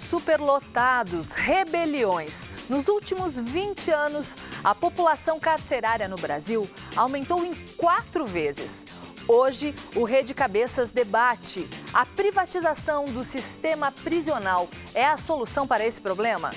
superlotados, rebeliões. Nos últimos 20 anos, a população carcerária no Brasil aumentou em 4 vezes. Hoje, o Rede Cabeças debate: a privatização do sistema prisional é a solução para esse problema?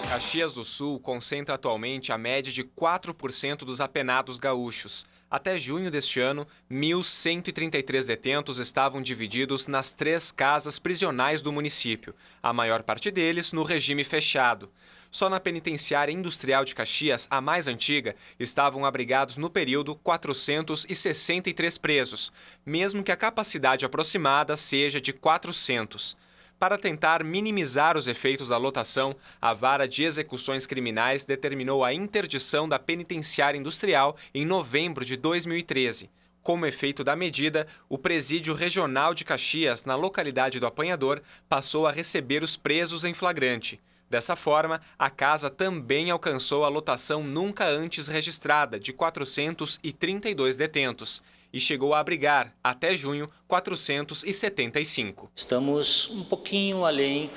Caxias do Sul concentra atualmente a média de 4% dos apenados gaúchos. Até junho deste ano, 1.133 detentos estavam divididos nas 3 casas prisionais do município, a maior parte deles no regime fechado. Só na Penitenciária Industrial de Caxias, a mais antiga, estavam abrigados no período 463 presos, mesmo que a capacidade aproximada seja de 400. Para tentar minimizar os efeitos da lotação, a Vara de Execuções Criminais determinou a interdição da Penitenciária Industrial em novembro de 2013. Como efeito da medida, o Presídio Regional de Caxias, na localidade do Apanhador, passou a receber os presos em flagrante. Dessa forma, a casa também alcançou a lotação nunca antes registrada, de 432 detentos, e chegou a abrigar, até junho, 475. Estamos um pouquinho além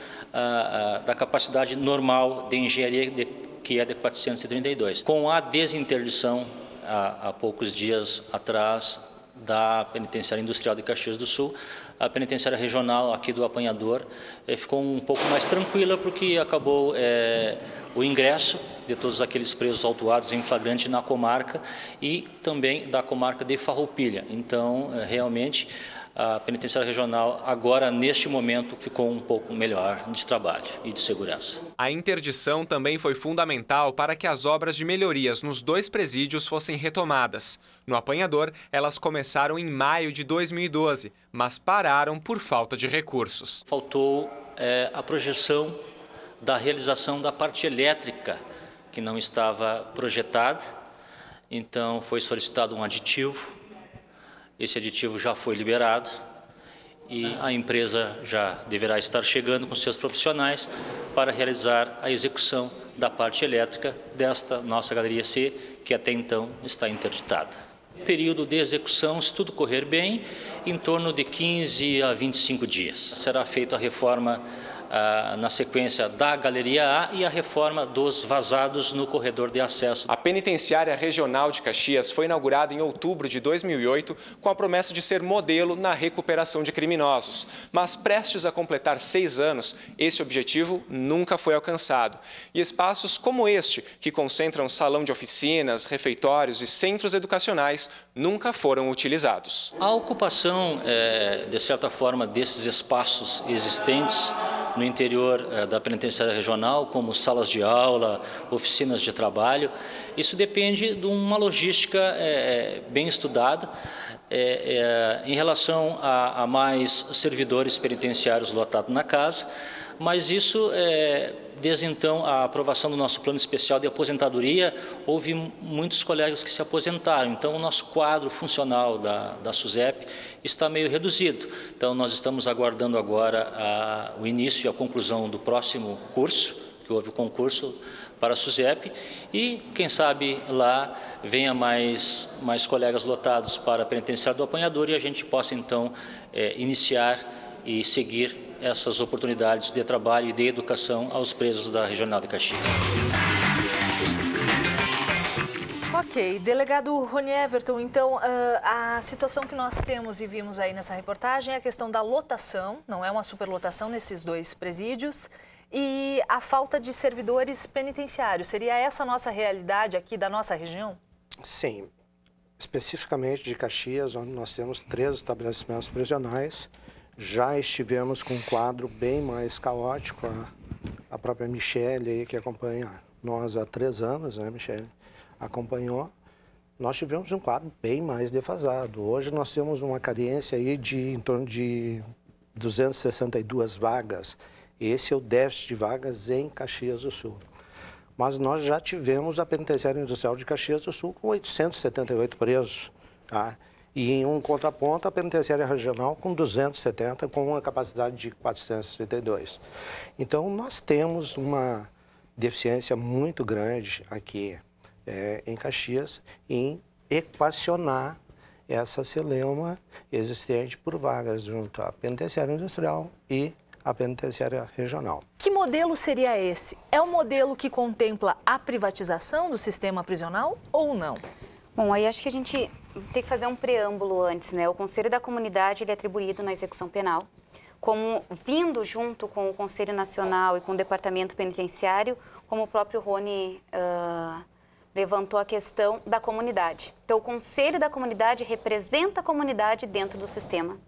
da capacidade normal de engenharia, que é de 432. Com a desinterdição, há poucos dias atrás, da Penitenciária Industrial de Caxias do Sul, a Penitenciária Regional aqui do Apanhador ficou um pouco mais tranquila, porque acabou o ingresso de todos aqueles presos autuados em flagrante na comarca e também da comarca de Farroupilha. Então, realmente, a Penitenciária Regional agora, neste momento, ficou um pouco melhor de trabalho e de segurança. A interdição também foi fundamental para que as obras de melhorias nos 2 presídios fossem retomadas. No Apanhador, elas começaram em maio de 2012, mas pararam por falta de recursos. Faltou a projeção da realização da parte elétrica, que não estava projetada, então foi solicitado um aditivo. Esse aditivo já foi liberado e a empresa já deverá estar chegando com seus profissionais para realizar a execução da parte elétrica desta nossa Galeria C, que até então está interditada. Período de execução, se tudo correr bem, em torno de 15 a 25 dias. Será feita a reforma na sequência da Galeria A e a reforma dos vazados no corredor de acesso. A Penitenciária Regional de Caxias foi inaugurada em outubro de 2008 com a promessa de ser modelo na recuperação de criminosos. Mas prestes a completar 6 anos, esse objetivo nunca foi alcançado. E espaços como este, que concentram salão de oficinas, refeitórios e centros educacionais, nunca foram utilizados. A ocupação, de certa forma, desses espaços existentes no interior da Penitenciária Regional, como salas de aula, oficinas de trabalho, isso depende de uma logística bem estudada em relação a mais servidores penitenciários lotados na casa, mas isso, desde então, a aprovação do nosso plano especial de aposentadoria, houve muitos colegas que se aposentaram, então o nosso quadro funcional da SUSEP está meio reduzido. Então nós estamos aguardando agora o início e a conclusão do próximo curso, que houve o concurso para a SUSEP, e quem sabe lá venha mais colegas lotados para a Penitenciária do Apanhador e a gente possa então iniciar e seguir essas oportunidades de trabalho e de educação aos presos da Regional de Caxias. Ok, delegado Rony Everton, então a situação que nós temos e vimos aí nessa reportagem é a questão da lotação, não é uma superlotação nesses 2 presídios, e a falta de servidores penitenciários. Seria essa a nossa realidade aqui da nossa região? Sim, especificamente de Caxias, onde nós temos 3 estabelecimentos prisionais, já estivemos com um quadro bem mais caótico. A própria Michele aí, que acompanha nós há 3 anos, né, Michele, acompanhou. Nós tivemos um quadro bem mais defasado. Hoje nós temos uma carência aí de em torno de 262 vagas. Esse é o déficit de vagas em Caxias do Sul. Mas nós já tivemos a Penitenciária Industrial de Caxias do Sul com 878 presos, tá? E em um contraponto, a Penitenciária Regional com 270, com uma capacidade de 432. Então, nós temos uma deficiência muito grande aqui em Caxias em equacionar essa celeuma existente por vagas junto à penitenciária industrial e à penitenciária regional. Que modelo seria esse? É um modelo que contempla a privatização do sistema prisional ou não? Bom, aí acho que a gente tem que fazer um preâmbulo antes, né? O Conselho da Comunidade ele é atribuído na execução penal, como vindo junto com o Conselho Nacional e com o Departamento Penitenciário, como o próprio Rony levantou a questão da comunidade. Então, o Conselho da Comunidade representa a comunidade dentro do sistema.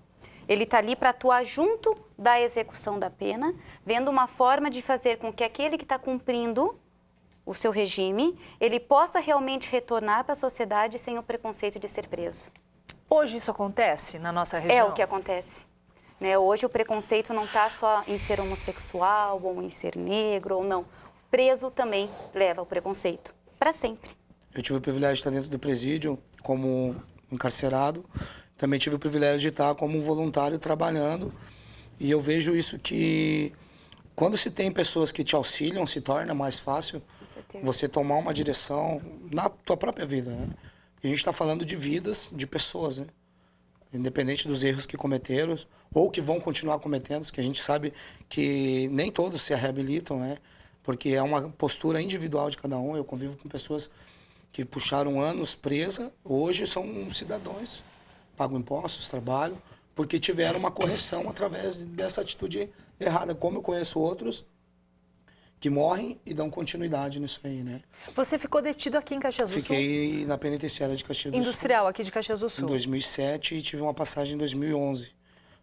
Ele está ali para atuar junto da execução da pena, vendo uma forma de fazer com que aquele que está cumprindo o seu regime, ele possa realmente retornar para a sociedade sem o preconceito de ser preso. Hoje isso acontece na nossa região? É o que acontece. Né? Hoje o preconceito não está só em ser homossexual ou em ser negro ou não. Preso também leva o preconceito, para sempre. Eu tive o privilégio de estar dentro do presídio como encarcerado. Também tive o privilégio de estar como um voluntário trabalhando. E eu vejo isso que quando se tem pessoas que te auxiliam, se torna mais fácil você tomar uma direção na tua própria vida, né? A gente está falando de vidas, de pessoas, né? Independente dos erros que cometeram ou que vão continuar cometendo, que a gente sabe que nem todos se reabilitam, né? Porque é uma postura individual de cada um. Eu convivo com pessoas que puxaram anos presa, hoje são cidadãos, pagam impostos, trabalham, porque tiveram uma correção através dessa atitude errada. Como eu conheço outros que morrem e dão continuidade nisso aí, né? Você ficou detido aqui em Caxias do Sul? Fiquei na penitenciária de Caxias do Sul. Industrial, aqui de Caxias do Sul. Em 2007 e tive uma passagem em 2011.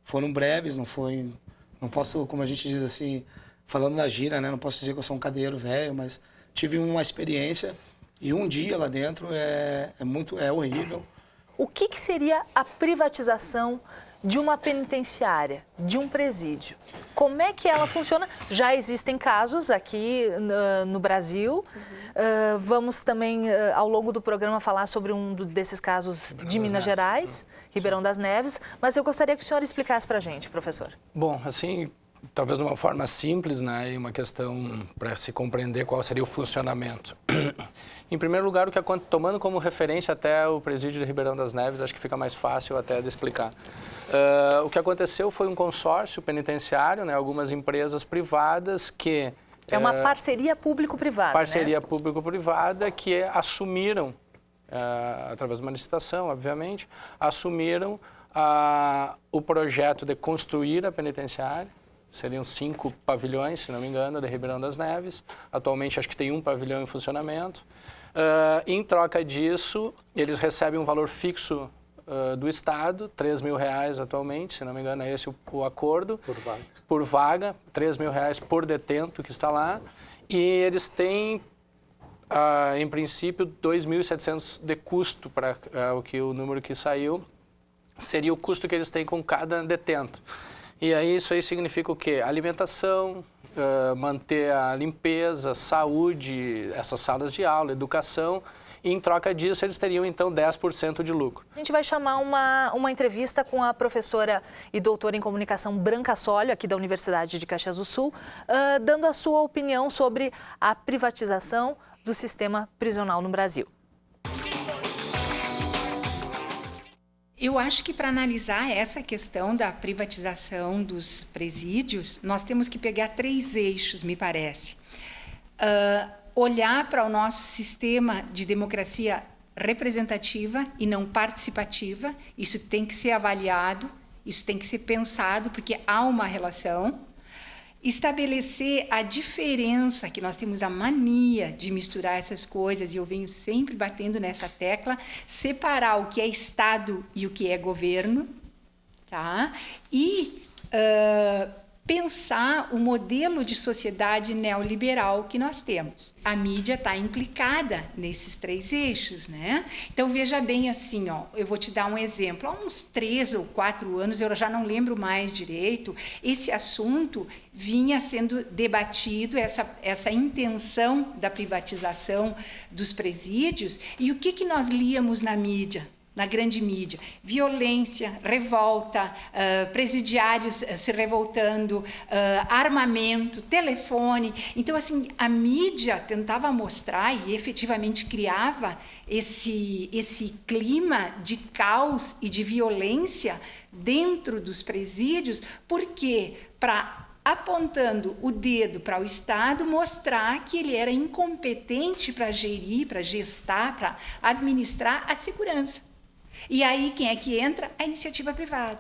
Foram breves, não foi... Não posso, como a gente diz assim, falando na gira, né? Não posso dizer que eu sou um cadeiro velho, mas tive uma experiência e um dia lá dentro é horrível. O que seria a privatização de uma penitenciária, de um presídio? Como é que ela funciona? Já existem casos aqui no Brasil. Vamos também, ao longo do programa, falar sobre um desses casos de Minas Gerais, Ribeirão das Neves. Mas eu gostaria que o senhor explicasse para a gente, professor. Bom, assim, talvez de uma forma simples, né, e uma questão para se compreender qual seria o funcionamento. Em primeiro lugar, tomando como referência até o presídio de Ribeirão das Neves, acho que fica mais fácil até de explicar. O que aconteceu foi um consórcio penitenciário, né, algumas empresas privadas que... É uma parceria público-privada, Parceria né? público-privada que assumiram, através de uma licitação, obviamente, assumiram o projeto de construir a penitenciária. Seriam 5 pavilhões, se não me engano, de Ribeirão das Neves. Atualmente, acho que tem um pavilhão em funcionamento. Em troca disso, eles recebem um valor fixo do Estado, R$3.000 atualmente, se não me engano, é esse o acordo. Por vaga, R$3.000 por detento que está lá. E eles têm, em princípio, 2.700 de custo, para o número que saiu, seria o custo que eles têm com cada detento. E aí isso aí significa o quê? Alimentação, manter a limpeza, saúde, essas salas de aula, educação. E em troca disso, eles teriam, então, 10% de lucro. A gente vai chamar uma entrevista com a professora e doutora em comunicação Branca Solio, aqui da Universidade de Caxias do Sul, dando a sua opinião sobre a privatização do sistema prisional no Brasil. Eu acho que para analisar essa questão da privatização dos presídios, nós temos que pegar 3 eixos, me parece. Olhar para o nosso sistema de democracia representativa e não participativa, isso tem que ser avaliado, isso tem que ser pensado, porque há uma relação. Estabelecer a diferença, que nós temos a mania de misturar essas coisas, e eu venho sempre batendo nessa tecla, separar o que é Estado e o que é governo, tá? E pensar o modelo de sociedade neoliberal que nós temos. A mídia está implicada nesses 3 eixos, né? Então, veja bem assim, ó, eu vou te dar um exemplo. Há uns 3 ou 4 anos, eu já não lembro mais direito, esse assunto vinha sendo debatido, essa intenção da privatização dos presídios, e o que nós líamos na mídia? na grande mídia. Violência, revolta, presidiários se revoltando, armamento, telefone. Então, assim, a mídia tentava mostrar e efetivamente criava esse clima de caos e de violência dentro dos presídios, porque para apontando o dedo para o Estado, mostrar que ele era incompetente para gerir, para gestar, para administrar a segurança. E aí, quem é que entra? A iniciativa privada.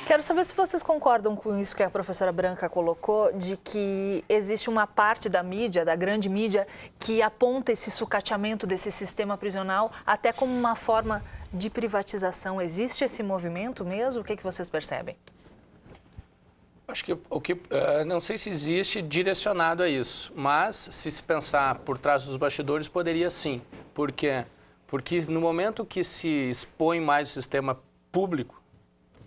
Quero saber se vocês concordam com isso que a professora Branca colocou, de que existe uma parte da mídia, da grande mídia, que aponta esse sucateamento desse sistema prisional até como uma forma de privatização. Existe esse movimento mesmo? O que vocês percebem? Acho que não sei se existe direcionado a isso, mas se pensar por trás dos bastidores, poderia sim. Por quê? Porque no momento que se expõe mais o sistema público,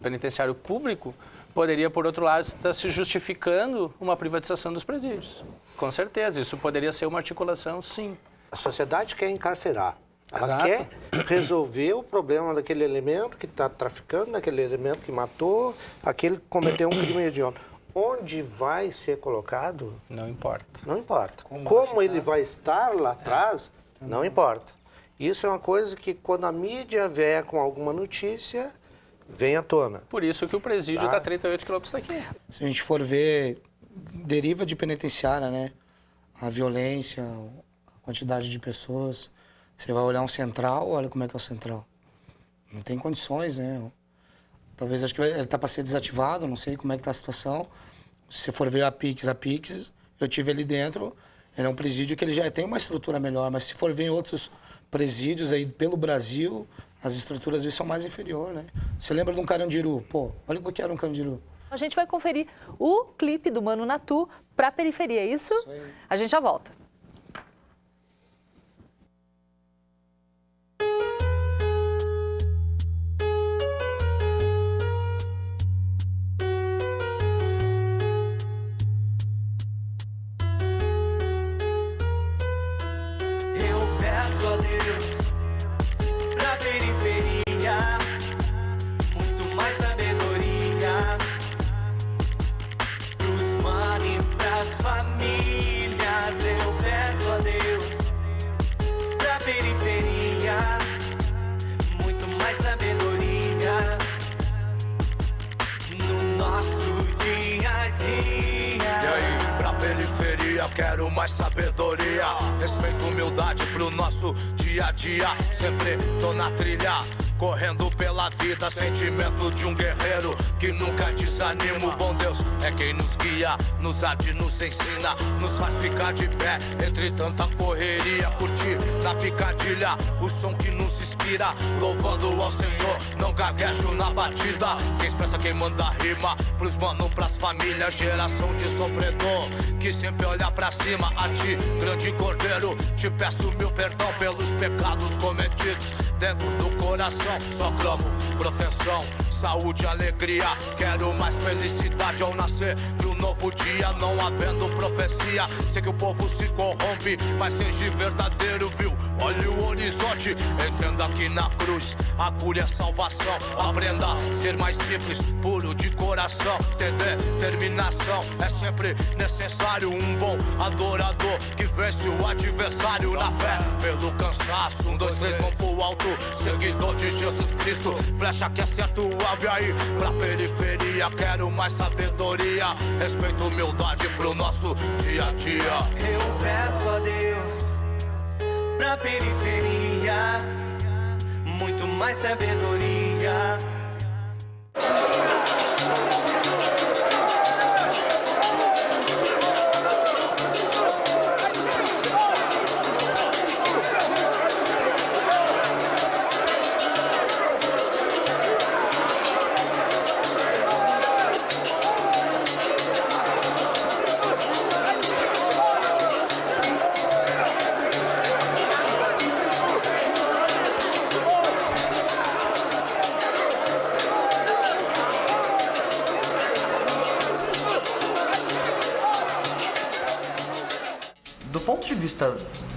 penitenciário público, poderia, por outro lado, estar se justificando uma privatização dos presídios. Com certeza, isso poderia ser uma articulação, sim. A sociedade quer encarcerar. Ela Exato. quer resolver o problema daquele elemento que está traficando, daquele elemento que matou, aquele que cometeu um crime hediondo. Onde vai ser colocado? Não importa. Não importa. Como ele vai estar lá atrás, não importa. Isso é uma coisa que, quando a mídia vier com alguma notícia, vem à tona. Por isso que o presídio está a 38 quilômetros daqui. Se a gente for ver, deriva de penitenciária, né? A violência, a quantidade de pessoas. Você vai olhar um central, olha como é que é o central. Não tem condições, né? Talvez, acho que ele está para ser desativado, não sei como é que está a situação. Se você for ver a PIX, eu tive ali dentro, ele é um presídio que ele já tem uma estrutura melhor, mas se for ver em outros presídios aí pelo Brasil, as estruturas às vezes são mais inferiores, né? Você lembra de um Carandiru? Pô, olha o que era um Carandiru. A gente vai conferir o clipe do Mano Natu para a periferia, é isso? Isso aí. A gente já volta. Quero mais sabedoria, respeito, humildade pro nosso dia a dia. Sempre tô na trilha, correndo pela vida, sentimento de um guerreiro que nunca desanima. O bom Deus é quem nos guia, nos arde, nos ensina, nos faz ficar de pé entre tanta correria. Curtir na picadilha o som que nos inspira, louvando ao Senhor, não gaguejo na batida. Quem expressa, quem manda rima, pros mano, pras famílias. Geração de sofredor que sempre olha pra cima. A ti, grande cordeiro, te peço meu perdão pelos pecados cometidos dentro do coração. Só clamo proteção, saúde, alegria. Quero mais felicidade ao nascer de um novo dia. Não havendo profecia, sei que o povo se corrompe, mas seja verdadeiro, viu? Olhe o horizonte, entenda que na cruz a cura é salvação. Aprenda a ser mais simples, puro de coração. Ter determinação é sempre necessário. Um bom adorador que vence o adversário na fé, pelo cansaço. 1, 2, 3, mão pro alto, seguidor de Jesus Cristo. Flecha que acerta o alvo, e aí pra periferia. Quero mais sabedoria, respeito, humildade pro nosso dia a dia. Eu peço a Deus pra periferia, muito mais sabedoria.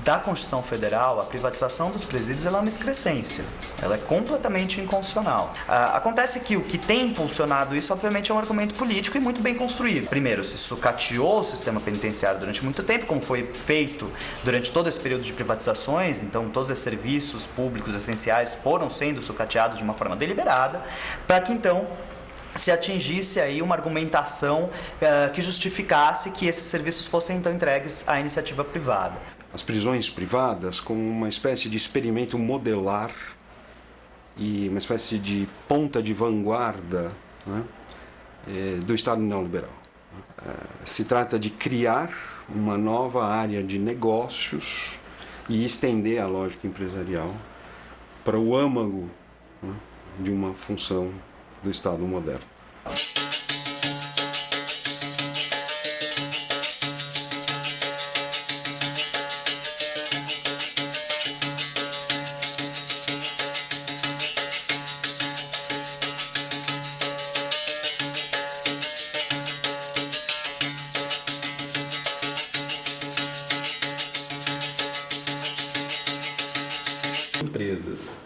da Constituição Federal, a privatização dos presídios ela é uma excrescência, ela é completamente inconstitucional. Acontece que o que tem impulsionado isso, obviamente, é um argumento político e muito bem construído. Primeiro, se sucateou o sistema penitenciário durante muito tempo, como foi feito durante todo esse período de privatizações, então todos esses serviços públicos essenciais foram sendo sucateados de uma forma deliberada, para que então se atingisse aí uma argumentação que justificasse que esses serviços fossem então entregues à iniciativa privada. As prisões privadas como uma espécie de experimento modelar e uma espécie de ponta de vanguarda, né, do Estado neoliberal. Se trata de criar uma nova área de negócios e estender a lógica empresarial para o âmago, né, de uma função do Estado moderno. Empresas.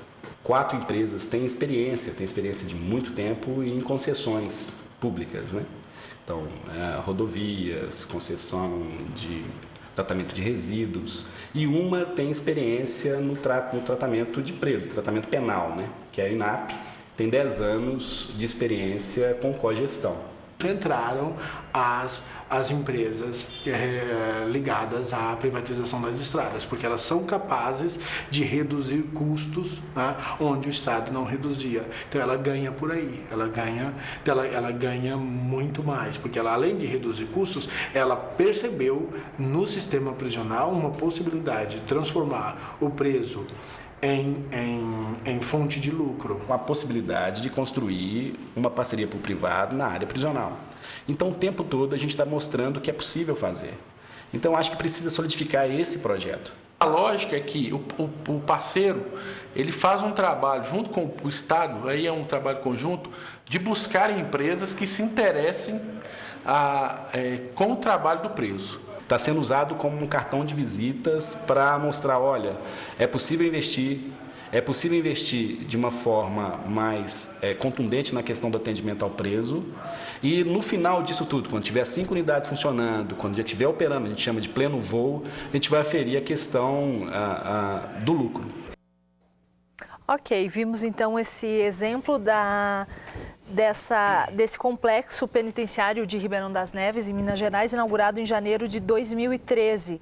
4 empresas têm experiência de muito tempo em concessões públicas, né? Então, rodovias, concessão de tratamento de resíduos, e uma tem experiência no tratamento de preso, tratamento penal, né? Que é a INAP, tem 10 anos de experiência com cogestão. Entraram as empresas ligadas à privatização das estradas, porque elas são capazes de reduzir custos, né, onde o Estado não reduzia. Então ela ganha por aí, ela ganha muito mais, porque ela, além de reduzir custos, ela percebeu no sistema prisional uma possibilidade de transformar o preso em fonte de lucro. Com a possibilidade de construir uma parceria público-privado na área prisional. Então, o tempo todo a gente está mostrando que é possível fazer. Então, acho que precisa solidificar esse projeto. A lógica é que o parceiro, ele faz um trabalho junto com o Estado, aí é um trabalho conjunto, de buscar empresas que se interessem com o trabalho do preso. Está sendo usado como um cartão de visitas para mostrar, olha, é possível investir de uma forma mais contundente na questão do atendimento ao preso, e no final disso tudo, quando tiver 5 unidades funcionando, quando já estiver operando, a gente chama de pleno voo, a gente vai aferir a questão do lucro. Ok, vimos então esse exemplo desse complexo penitenciário de Ribeirão das Neves, em Minas Gerais, inaugurado em janeiro de 2013.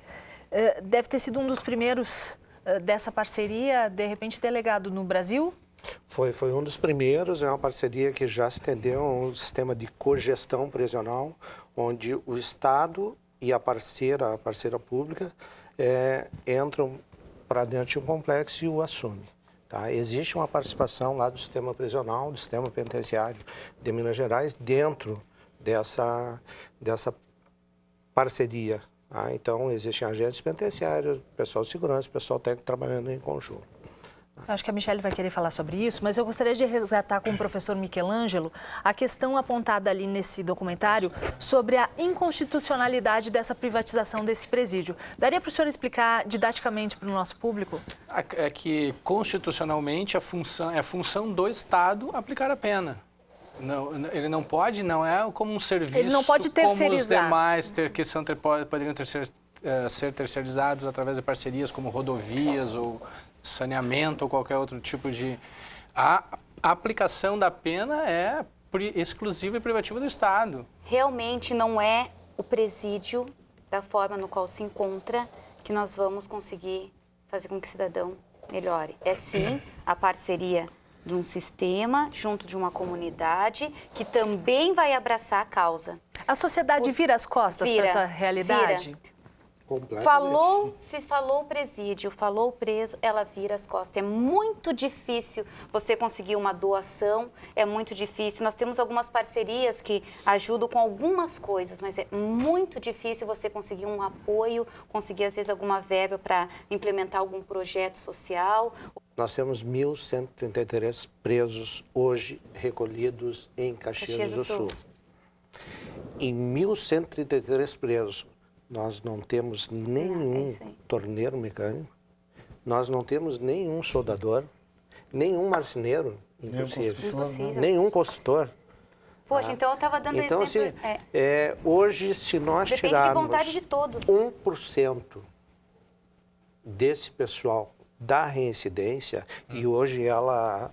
Deve ter sido um dos primeiros dessa parceria, de repente, delegado no Brasil? Foi um dos primeiros, é uma parceria que já se estendeu a um sistema de cogestão prisional, onde o Estado e a parceira pública entram para dentro de um complexo e o assumem. Tá? Existe uma participação lá do sistema prisional, do sistema penitenciário de Minas Gerais, dentro dessa parceria. Tá? Então, existem agentes penitenciários, pessoal de segurança, pessoal técnico trabalhando em conjunto. Acho que a Michele vai querer falar sobre isso, mas eu gostaria de resgatar com o professor Michelangelo a questão apontada ali nesse documentário sobre a inconstitucionalidade dessa privatização desse presídio. Daria para o senhor explicar didaticamente para o nosso público? É que, constitucionalmente, é função do Estado aplicar a pena. Não, ele não pode, não é como um serviço, ele não pode terceirizar. Como os demais poderiam ser terceirizados através de parcerias como rodovias ou saneamento ou qualquer outro tipo de... A aplicação da pena é exclusiva e privativa do Estado. Realmente não é o presídio, da forma no qual se encontra, que nós vamos conseguir fazer com que o cidadão melhore. É sim a parceria de um sistema junto de uma comunidade que também vai abraçar a causa. A sociedade vira as costas para essa realidade? Se falou o presídio, falou o preso, ela vira as costas. É muito difícil você conseguir uma doação, é muito difícil. Nós temos algumas parcerias que ajudam com algumas coisas, mas é muito difícil você conseguir um apoio, conseguir às vezes alguma verba para implementar algum projeto social. Nós temos 1.133 presos hoje recolhidos em Caxias do Sul. Em 1.133 presos, nós não temos nenhum torneiro mecânico, nós não temos nenhum soldador, nenhum marceneiro, impossível. Nenhum construtor. Poxa, então eu estava dando então, exemplo. Assim, hoje, se nós depende tirarmos de vontade de todos. 1% desse pessoal da reincidência, e hoje ela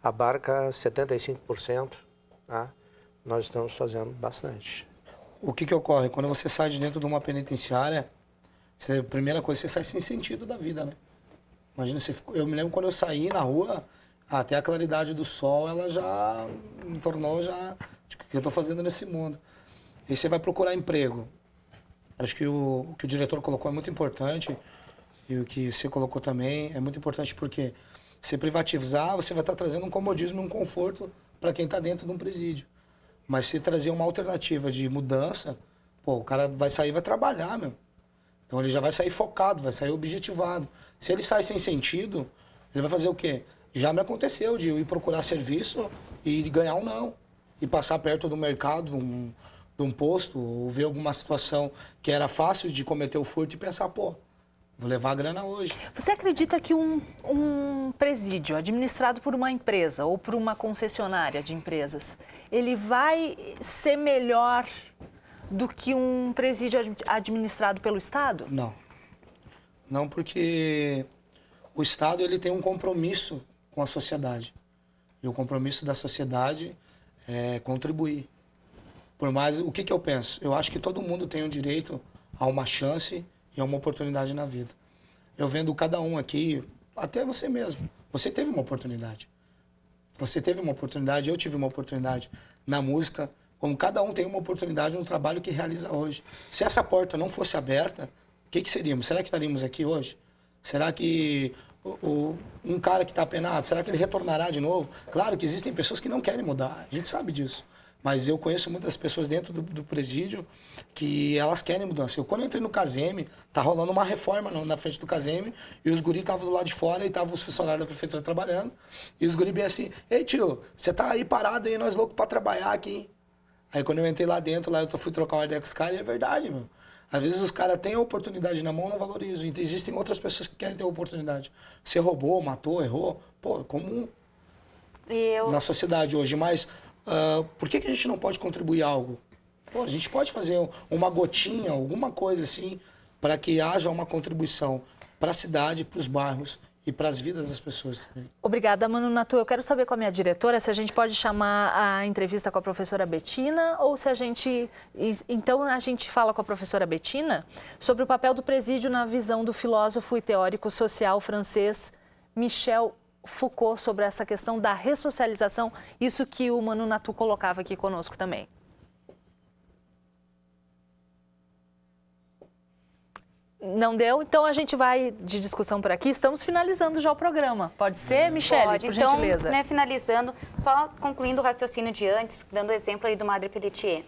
abarca 75%, tá? Nós estamos fazendo bastante. O que ocorre? Quando você sai de dentro de uma penitenciária, a primeira coisa, você sai sem sentido da vida, né? Imagina, eu me lembro quando eu saí na rua, até a claridade do sol, ela já me tornou o que eu estou fazendo nesse mundo. E você vai procurar emprego. Acho que o que o diretor colocou é muito importante, e o que você colocou também é muito importante, porque se privatizar, você vai estar trazendo um comodismo e um conforto para quem está dentro de um presídio. Mas se trazer uma alternativa de mudança, o cara vai sair e vai trabalhar, meu. Então ele já vai sair focado, vai sair objetivado. Se ele sai sem sentido, ele vai fazer o quê? Já me aconteceu de eu ir procurar serviço e ganhar um não. E passar perto do mercado, de um posto, ou ver alguma situação que era fácil de cometer o furto e pensar, vou levar a grana hoje. Você acredita que um presídio administrado por uma empresa ou por uma concessionária de empresas, ele vai ser melhor do que um presídio administrado pelo Estado? Não. Não, porque o Estado ele tem um compromisso com a sociedade. E o compromisso da sociedade é contribuir. Por mais, o que eu penso? Eu acho que todo mundo tem o direito a uma chance e a uma oportunidade na vida. Eu vendo cada um aqui, até você mesmo, você teve uma oportunidade. Você teve uma oportunidade, eu tive uma oportunidade na música, como cada um tem uma oportunidade no trabalho que realiza hoje. Se essa porta não fosse aberta, o que seríamos? Será que estaríamos aqui hoje? Será que um cara que está apenado, será que ele retornará de novo? Claro que existem pessoas que não querem mudar, a gente sabe disso. Mas eu conheço muitas pessoas dentro do presídio que elas querem mudança. Quando eu entrei no CASEME, tá rolando uma reforma na frente do CASEME, e os guris estavam do lado de fora e estavam os funcionários da prefeitura trabalhando, e os guris bem assim, ei tio, você tá aí parado aí, nós loucos para trabalhar aqui. Aí quando eu entrei lá dentro, eu fui trocar uma ideia com os caras, e é verdade, meu. Às vezes os caras têm a oportunidade na mão e não valorizam. E existem outras pessoas que querem ter a oportunidade. Você roubou, matou, errou, é comum na sociedade hoje, mas... por que a gente não pode contribuir algo? A gente pode fazer uma gotinha, alguma coisa assim, para que haja uma contribuição para a cidade, para os bairros e para as vidas das pessoas também. Obrigada, Mano Natu. Eu quero saber com a minha diretora se a gente pode chamar a entrevista com a professora Betina ou se a gente... Então, a gente fala com a professora Betina sobre o papel do presídio na visão do filósofo e teórico social francês Michel Foucault, sobre essa questão da ressocialização, isso que o Mano Natu colocava aqui conosco também. Não deu? Então a gente vai de discussão por aqui. Estamos finalizando já o programa. Pode ser, Michele, por gentileza? Então, finalizando, só concluindo o raciocínio de antes, dando o exemplo aí do Madre Pelletier.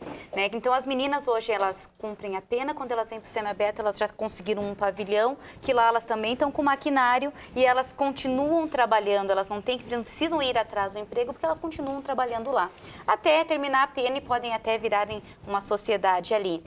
Então, as meninas hoje, elas cumprem a pena. Quando elas vêm para o semiaberto, elas já conseguiram um pavilhão, que lá elas também estão com maquinário e elas continuam trabalhando. Elas não precisam ir atrás do emprego, porque elas continuam trabalhando lá. Até terminar a pena e podem até virarem uma sociedade ali.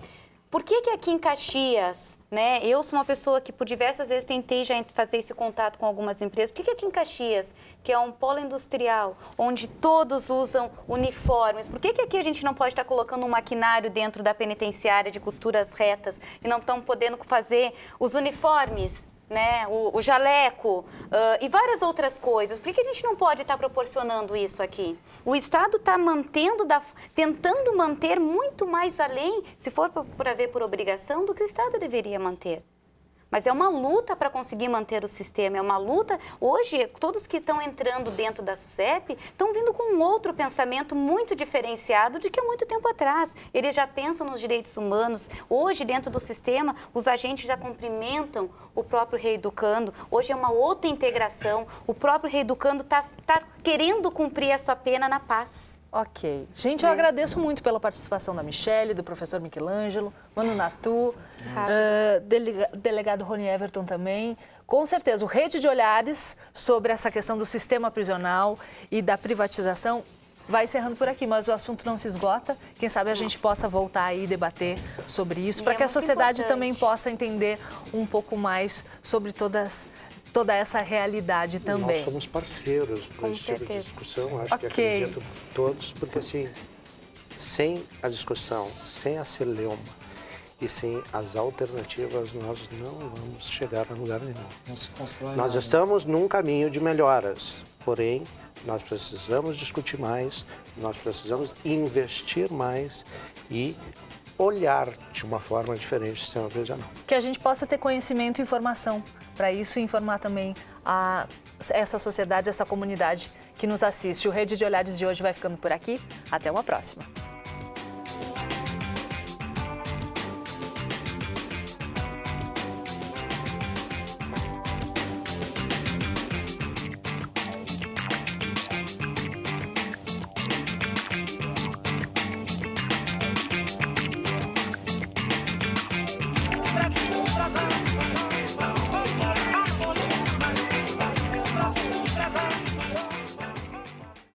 Por que aqui em Caxias, eu sou uma pessoa que por diversas vezes tentei já fazer esse contato com algumas empresas, por que aqui em Caxias, que é um polo industrial, onde todos usam uniformes, por que aqui a gente não pode estar colocando um maquinário dentro da penitenciária de costuras retas e não estão podendo fazer os uniformes? O jaleco e várias outras coisas. Por que a gente não pode estar proporcionando isso aqui? O Estado está tentando manter muito mais além, se for para ver por obrigação, do que o Estado deveria manter. Mas é uma luta para conseguir manter o sistema, é uma luta... Hoje, todos que estão entrando dentro da SUSEP estão vindo com um outro pensamento muito diferenciado de que há muito tempo atrás. Eles já pensam nos direitos humanos. Hoje, dentro do sistema, os agentes já cumprimentam o próprio reeducando. Hoje é uma outra integração. O próprio reeducando está querendo cumprir a sua pena na paz. Ok. Gente, eu agradeço muito pela participação da Michele, do professor Michelangelo, Mano Natu, delegado Rony Everton também. Com certeza, o Rede de Olhares sobre essa questão do sistema prisional e da privatização vai encerrando por aqui, mas o assunto não se esgota. Quem sabe a gente possa voltar aí e debater sobre isso, para que a sociedade também possa entender um pouco mais sobre toda essa realidade também. Nós somos parceiros para esse tipo de discussão, acho que acredito todos, porque assim, sem a discussão, sem a celeuma e sem as alternativas, nós não vamos chegar a lugar nenhum. Não se constrói Nós nada. estamos num caminho de melhoras, porém, nós precisamos discutir mais, nós precisamos investir mais e olhar de uma forma diferente o sistema prisional. Que a gente possa ter conhecimento e informação para isso e informar também essa sociedade, essa comunidade que nos assiste. O Rede de Olhares de hoje vai ficando por aqui. Até uma próxima.